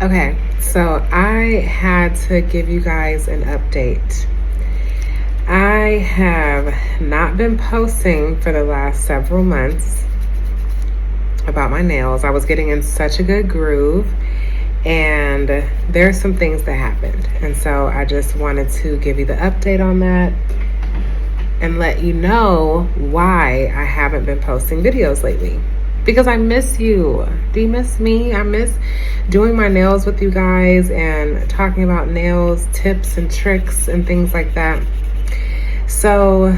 Okay, so I had to give you guys an update. I have not been posting for the last several months about my nails. I was getting in such a good groove, and there's some things that happened. And so I just wanted to give you the update on that and let you know why I haven't been posting videos lately. Because I miss you. Do you miss me? I miss doing my nails with you guys and talking about nails, tips and tricks and things like that. So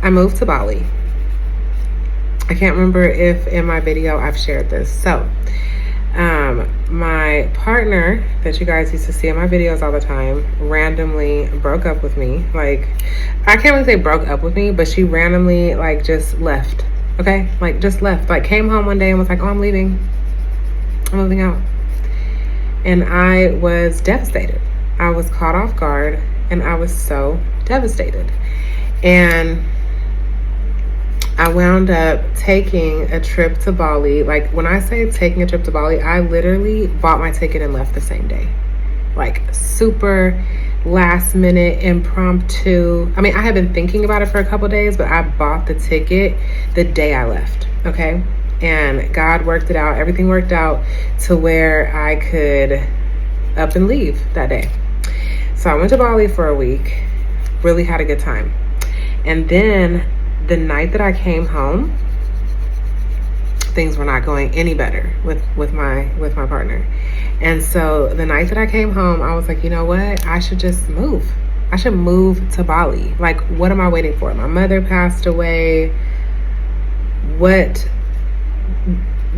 I moved to Bali. I can't remember if in my video I've shared this. So my partner that you guys used to see in my videos all the time randomly broke up with me. Like, I can't really say broke up with me, but she randomly like just left. Okay, like just left, like came home one day and was like, oh, I'm leaving, I'm moving out. And I was devastated. I was caught off guard and I was so devastated. And I wound up taking a trip to Bali. Like, when I say taking a trip to Bali, I literally bought my ticket and left the same day. Like, super last minute, impromptu. I mean, I had been thinking about it for a couple days, but I bought the ticket the day I left, okay? And God worked it out. Everything worked out to where I could up and leave that day. So I went to Bali for a week, really had a good time. And then the night that I came home, things were not going any better with my partner. And so the night that I came home, I was like, you know what? I should just move. I should move to Bali. Like, what am I waiting for? My mother passed away. What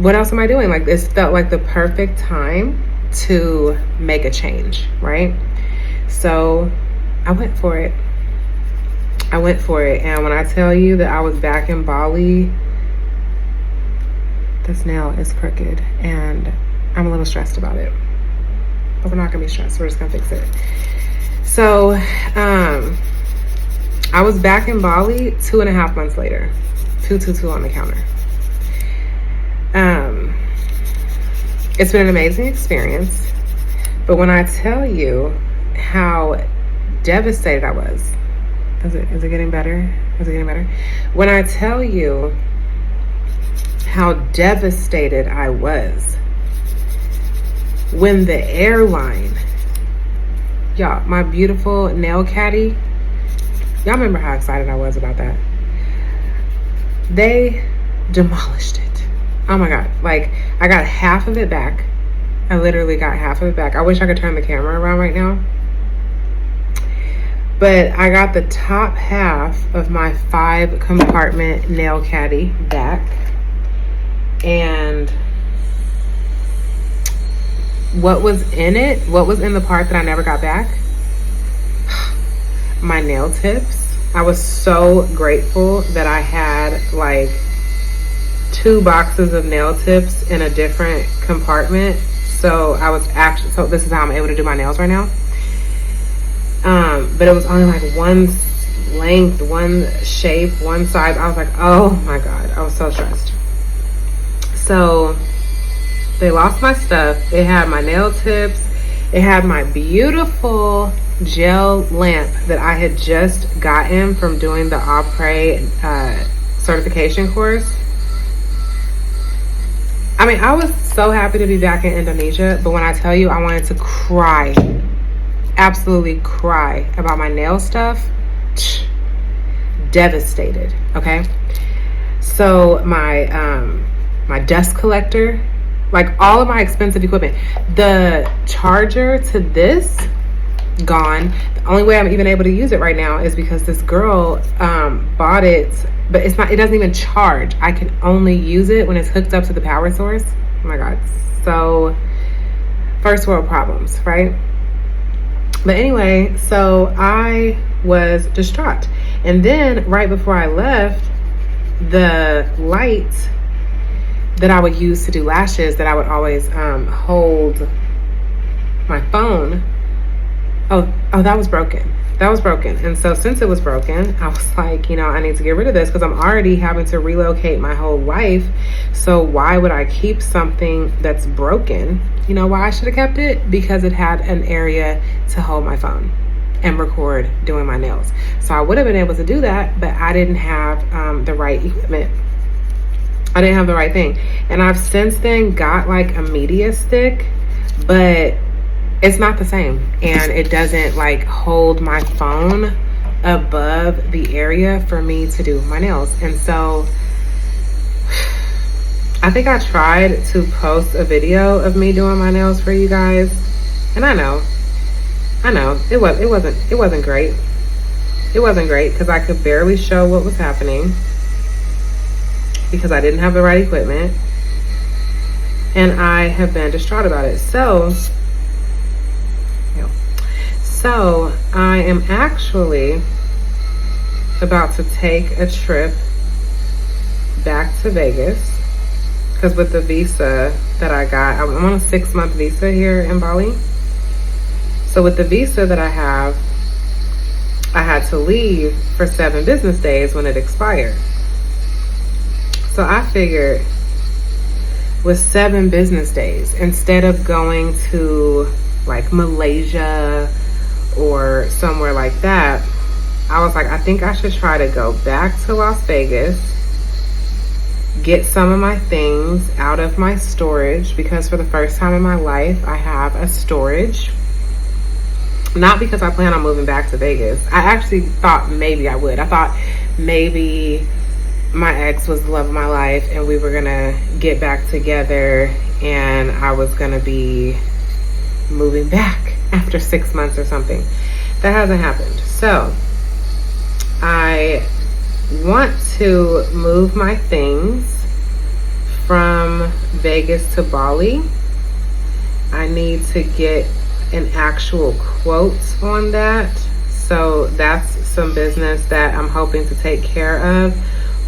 else am I doing? Like, this felt like the perfect time to make a change, right? So I went for it. And when I tell you that I was back in Bali, this nail is crooked and I'm a little stressed about it, but we're not gonna be stressed. We're just gonna fix it. So I was back in Bali 2.5 months later. 222 on the counter. It's been an amazing experience, but when I tell you how devastated I was, is it getting better? Is it getting better? When I tell you how devastated I was when the airline, y'all, my beautiful nail caddy, y'all remember how excited I was about that? They demolished it. Oh my God. Like, I got half of it back. I literally got half of it back. I wish I could turn the camera around right now. But I got the top half of my 5-compartment nail caddy back. And what was in it, what was in the part that I never got back? My nail tips. I was so grateful that I had like 2 boxes of nail tips in a different compartment. So so this is how I'm able to do my nails right now. But it was only like one length, one shape, one size. I was like, oh my God, I was so stressed. So they lost my stuff. They had my nail tips. It had my beautiful gel lamp that I had just gotten from doing the Apres certification course. I mean, I was so happy to be back in Indonesia, but when I tell you I wanted to cry, absolutely cry about my nail stuff, devastated, okay? So my dust collector, like all of my expensive equipment, the charger to this, gone. The only way I'm even able to use it right now is because this girl bought it, but it doesn't even charge. I can only use it when it's hooked up to the power source. Oh my God. So first world problems, right? But anyway, so I was distraught. And then right before I left, the light that I would use to do lashes, that I would always hold my phone, oh, that was broken. that was broken. And so since it was broken, I was like, you know, I need to get rid of this because I'm already having to relocate my whole life. So why would I keep something that's broken? You know why I should have kept it? Because it had an area to hold my phone and record doing my nails. So I would have been able to do that, but I didn't have the right equipment. I didn't have the right thing. And I've since then got like a media stick, but it's not the same. And it doesn't like hold my phone above the area for me to do my nails. And so I think I tried to post a video of me doing my nails for you guys. And I know, it wasn't great. It wasn't great because I could barely show what was happening because I didn't have the right equipment. And I have been distraught about it. So I am actually about to take a trip back to Vegas because with the visa that I got, I'm on a 6-month visa here in Bali. So with the visa that I have, I had to leave for 7 business days when it expired. So I figured with 7 business days, instead of going to like Malaysia or somewhere like that, I was like, I think I should try to go back to Las Vegas, get some of my things out of my storage, because for the first time in my life, I have a storage. Not because I plan on moving back to Vegas. I actually thought maybe I would. I thought maybe my ex was the love of my life and we were gonna get back together and I was gonna be moving back after 6 months or something. That hasn't happened. So I want to move my things from Vegas to Bali. I need to get an actual quote on that. So that's some business that I'm hoping to take care of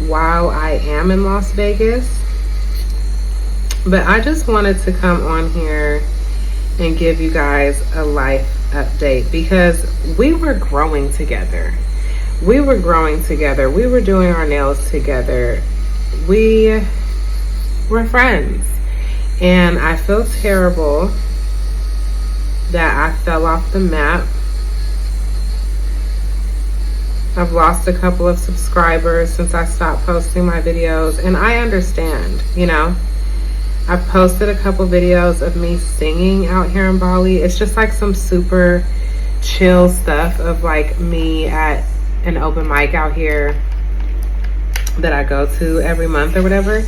while I am in Las Vegas. But I just wanted to come on here and give you guys a life update because we were growing together. We were growing together. We were doing our nails together. We were friends. And I feel terrible that I fell off the map. I've lost a couple of subscribers since I stopped posting my videos, and I understand, you know. I've posted a couple videos of me singing out here in Bali. It's just like some super chill stuff of like me at an open mic out here that I go to every month or whatever.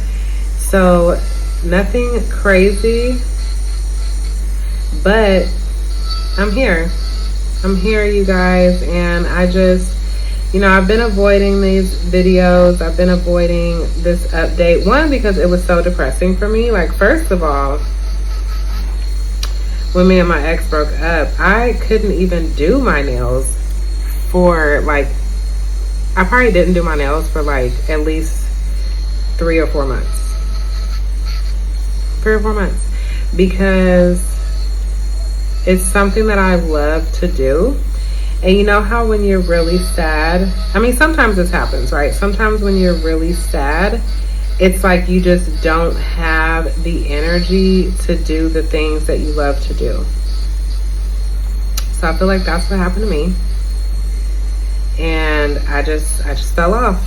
So nothing crazy, but I'm here, you guys, and I just, you know, I've been avoiding these videos. I've been avoiding this update. One, because it was so depressing for me. Like, first of all, when me and my ex broke up, I couldn't even do my nails for like, I probably didn't do my nails for like at least 3 or 4 months. 3 or 4 months. Because it's something that I love to do. And you know how when you're really sad, I mean, sometimes this happens, right? Sometimes when you're really sad, it's like you just don't have the energy to do the things that you love to do. So I feel like that's what happened to me. And I just fell off.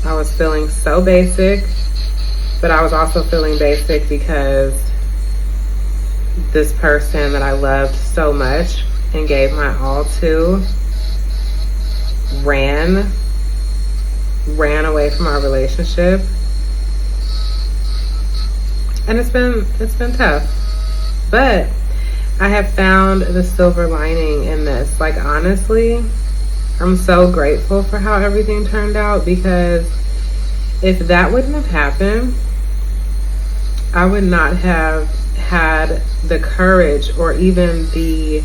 I was feeling so basic, but I was also feeling basic because this person that I loved so much and gave my all to ran away from our relationship. And it's been tough. But I have found the silver lining in this. Like, honestly, I'm so grateful for how everything turned out, because if that wouldn't have happened, I would not have had the courage or even the,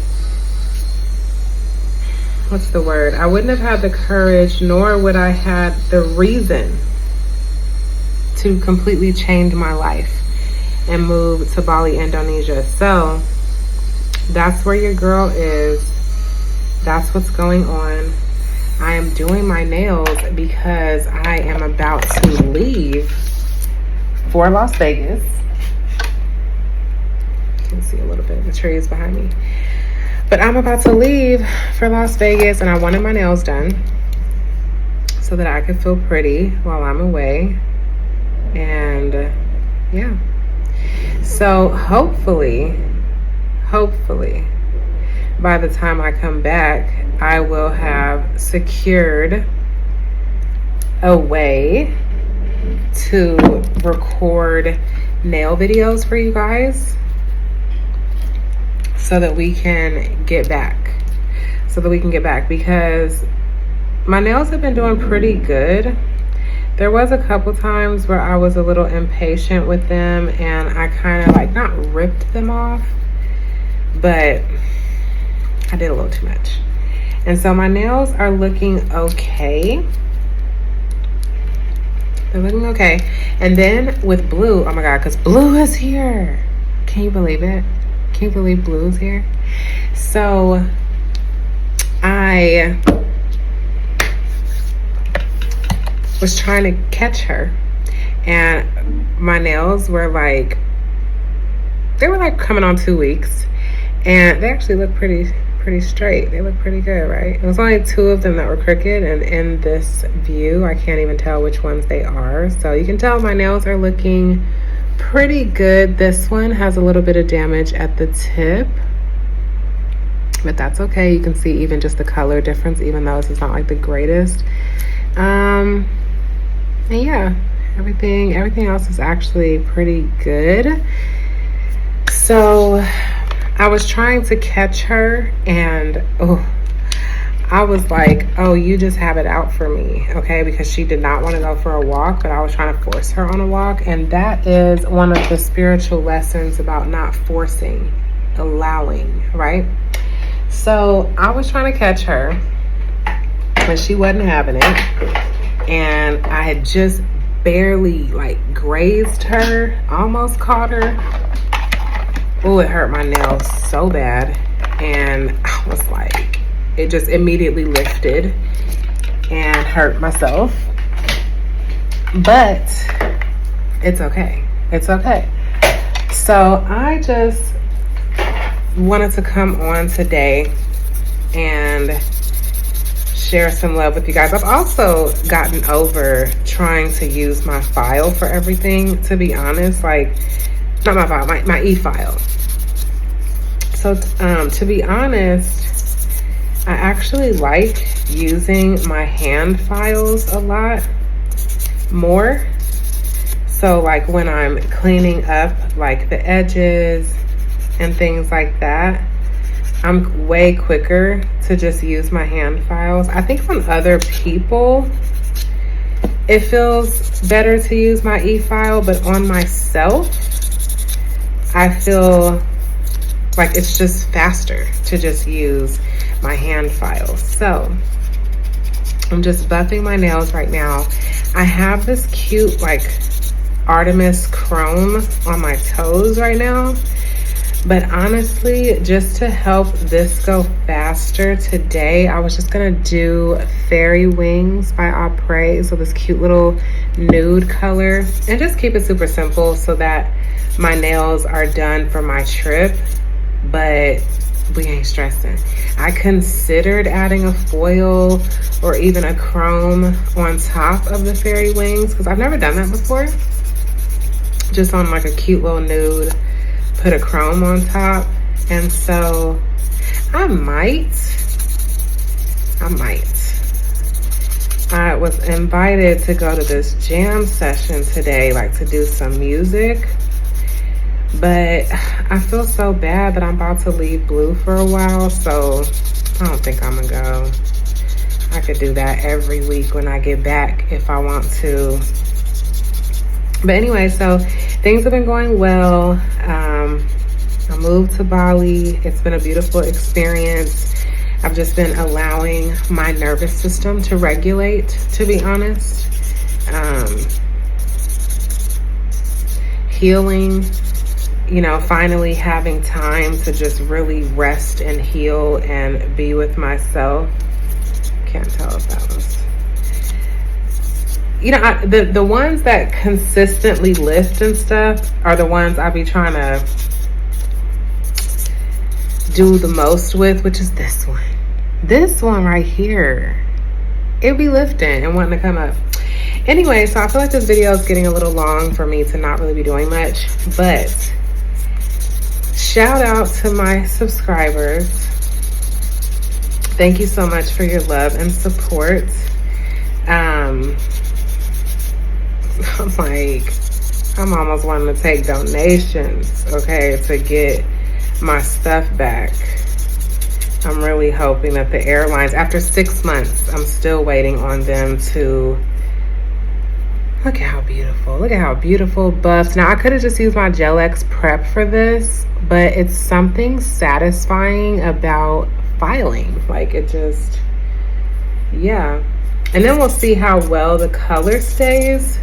what's the word? I wouldn't have had the courage, nor would I had the reason to completely change my life and move to Bali, Indonesia. So that's where your girl is that's what's going on. I am doing my nails because I am about to leave for Las Vegas. You can see a little bit of the trees behind me. But I'm about to leave for Las Vegas, and I wanted my nails done so that I could feel pretty while I'm away. And yeah. So hopefully, by the time I come back, I will have secured a way to record nail videos for you guys so that we can get back. Because my nails have been doing pretty good. There was a couple times where I was a little impatient with them and I kind of like not ripped them off, but I did a little too much. And so my nails are looking okay. They're looking okay. And then with Blue, oh my God, because Blue is here. Can you believe it? Can you believe Blue is here? So I was trying to catch her, and my nails were like, they were like coming on 2 weeks, and they actually look pretty straight. They look pretty good, right? It was only 2 of them that were crooked, and in this view I can't even tell which ones they are. So you can tell my nails are looking pretty good. This one has a little bit of damage at the tip, but that's okay. You can see even just the color difference, even though this is not like the greatest. And yeah, everything else is actually pretty good. So I was trying to catch her, and I was like, oh, you just have it out for me, okay? Because she did not want to go for a walk, but I was trying to force her on a walk. And that is one of the spiritual lessons about not forcing, allowing, right? So I was trying to catch her, but she wasn't having it. And I had just barely like grazed her, almost caught her. Oh, it hurt my nails so bad. And I was like, it just immediately lifted and hurt myself. But it's okay. It's okay. So I just wanted to come on today and share some love with you guys. I've also gotten over trying to use my file for everything, to be honest. Like, not my file, my e-file. So to be honest, I actually like using my hand files a lot more. So like when I'm cleaning up like the edges and things like that, I'm way quicker to just use my hand files. I think on other people, it feels better to use my e-file, but on myself, I feel like it's just faster to just use my hand files. So I'm just buffing my nails right now. I have this cute like Artemis chrome on my toes right now. But honestly, just to help this go faster today, I was just gonna do Fairy Wings by Apres. So this cute little nude color, and just keep it super simple so that my nails are done for my trip, but we ain't stressing. I considered adding a foil or even a chrome on top of the Fairy Wings because I've never done that before. Just on like a cute little nude, put a chrome on top. And so I was invited to go to this jam session today, like to do some music, but I feel so bad that I'm about to leave Blue for a while, so I don't think I'm gonna go. I could do that every week when I get back if I want to. But anyway, so things have been going well. I moved to Bali. It's been a beautiful experience. I've just been allowing my nervous system to regulate, to be honest. Healing you know, finally having time to just really rest and heal and be with myself. Can't tell if that was, you know, the ones that consistently lift and stuff are the ones I be trying to do the most with, which is this one. This one right here. It be lifting and wanting to come up. Anyway, so I feel like this video is getting a little long for me to not really be doing much, but shout out to my subscribers. Thank you so much for your love and support. I'm almost wanting to take donations, okay, to get my stuff back. I'm really hoping that the airlines, after 6 months, I'm still waiting on them to, look at how beautiful, look at how beautiful, buffed. Now I could have just used my Gel X Prep for this, but it's something satisfying about filing. Like it just, yeah. And then we'll see how well the color stays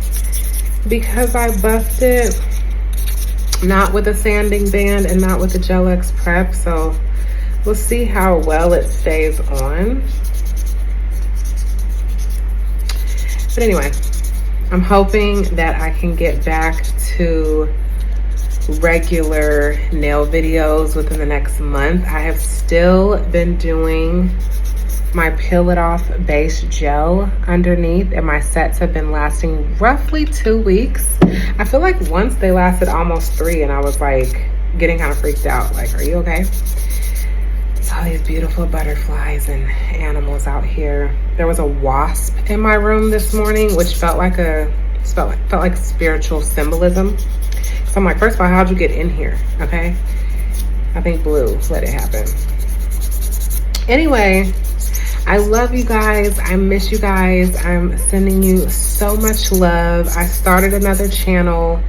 because I buffed it, not with a sanding band and not with the Gel X Prep. So we'll see how well it stays on. But anyway, I'm hoping that I can get back to regular nail videos within the next month. I have still been doing my Peel It Off base gel underneath, and my sets have been lasting roughly 2 weeks. I feel like once they lasted almost 3, and I was like getting kind of freaked out. Like, are you okay? All these beautiful butterflies and animals out here. There was a wasp in my room this morning, which felt like spiritual symbolism. So I'm like, first of all, how'd you get in here? Okay, I think Blue let it happen. Anyway, I love you guys. I miss you guys. I'm sending you so much love. I started another channel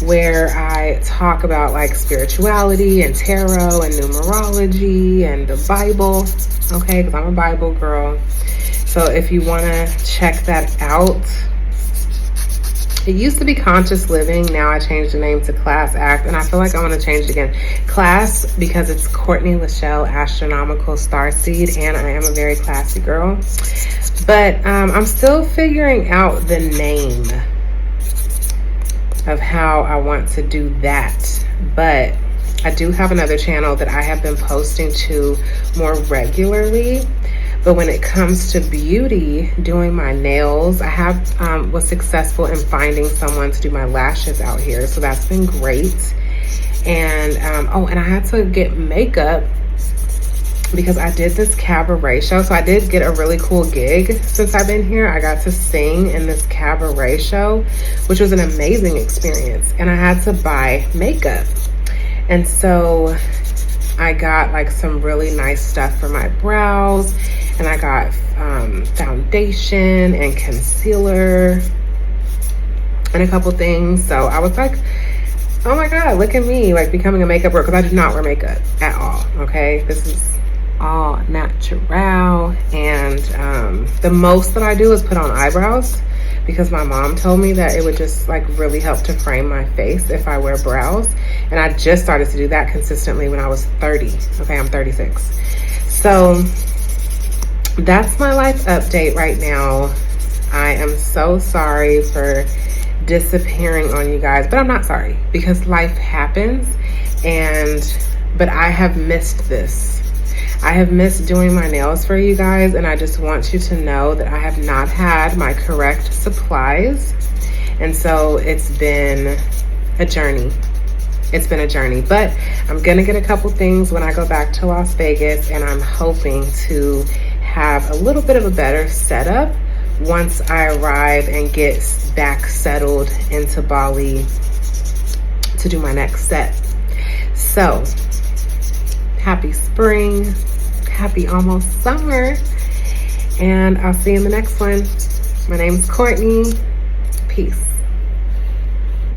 where I talk about like spirituality and tarot and numerology and the Bible, okay, because I'm a Bible girl. So if you want to check that out, it used to be Conscious Living. Now I changed the name to Class Act, and I feel like I want to change it again. Class, because it's Courtney Lachelle Astronomical Starseed, and I am a very classy girl. But I'm still figuring out the name of how I want to do that. But I do have another channel that I have been posting to more regularly. But when it comes to beauty, doing my nails, I have was successful in finding someone to do my lashes out here. So that's been great. And oh, and I had to get makeup because I did this cabaret show. So I did get a really cool gig since I've been here. I got to sing in this cabaret show, which was an amazing experience. And I had to buy makeup. And so I got like some really nice stuff for my brows. And I got foundation and concealer and a couple things. So I was like, oh my God, look at me, like becoming a makeup girl, because I do not wear makeup at all, okay? This is all natural. And the most that I do is put on eyebrows, because my mom told me that it would just like really help to frame my face if I wear brows. And I just started to do that consistently when I was 30. Okay, I'm 36. So that's my life update right now. I am so sorry for disappearing on you guys, but I'm not sorry, because life happens. But I have missed this. I have missed doing my nails for you guys, and I just want you to know that I have not had my correct supplies. And so it's been a journey. It's been a journey, but I'm gonna get a couple things when I go back to Las Vegas, and I'm hoping to have a little bit of a better setup once I arrive and get back settled into Bali to do my next set. So happy spring, happy almost summer, and I'll see you in the next one. My name is Courtney. Peace.